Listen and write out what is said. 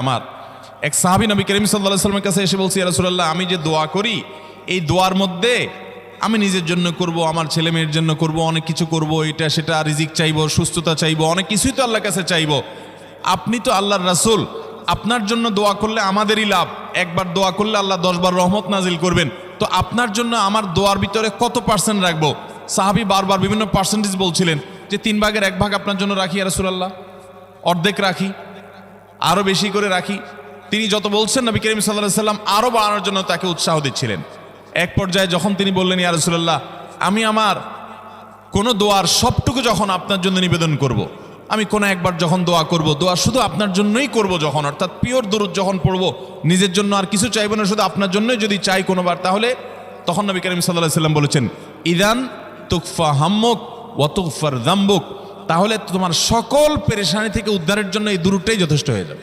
আমার এক সাহাবী নবী করিম সাল্লাল্লাহু আলাইহি ওয়াসাল্লামের কাছে এসে বলছি, ইয়া রাসূলুল্লাহ, আমি যে দোয়া করি এই দোয়ার মধ্যে আমি নিজের জন্য করব, আমার ছেলে মেয়ের জন্য করব, অনেক কিছু করব, এটা সেটা, রিজিক চাইবো, সুস্থতা চাইবো, অনেক কিছুই তো আল্লাহর কাছে চাইবো। আপনি তো আল্লাহর রাসূল, আপনার জন্য দোয়া করলে আমাদেরই লাভ, একবার দোয়া করলে আল্লাহ 10 বার রহমত নাজিল করবেন। তো আপনার জন্য আমার দোয়ার ভিতরে কত পার্সেন্ট রাখবো? সাহাবী বারবার বিভিন্ন পার্সেন্টেজ বলছিলেন যে 3 ভাগের 1 ভাগ আপনার জন্য রাখি ইয়া রাসূলুল্লাহ, অর্ধেক রাখি, আরো বেশি করে রাখি। তিনি যত বলছেন নবী করিম সাল্লাল্লাহু আলাইহি ওয়াসাল্লাম আরো বাড়ানোর জন্য তাকে উৎসাহ দিচ্ছিলেন। এক পর্যায়ে যখন তিনি বললেন, ইয়া রাসূলুল্লাহ, আমি আমার কোন দোয়ার সবটুকু যখন আপনার জন্য নিবেদন করব, আমি কোন একবার যখন দোয়া করব, দোয়া শুধু আপনার জন্যই করব যখন, অর্থাৎ পিওর দরুদ যখন পড়ব, নিজের জন্য আর কিছু চাইব না, শুধু আপনার জন্যই যদি চাই কোনোবার, তাহলে তখন নবী করিম সাল্লাল্লাহু আলাইহি ওয়াসাল্লাম বলেছেন, ইদান তুকফা হাম্মুক ওয়া তুগফার যামবুক, তাহলে তোমার সকল পেরেশানি থেকে উদ্ধারের জন্য এই দুরুদটাই যথেষ্ট হয়ে যাবে।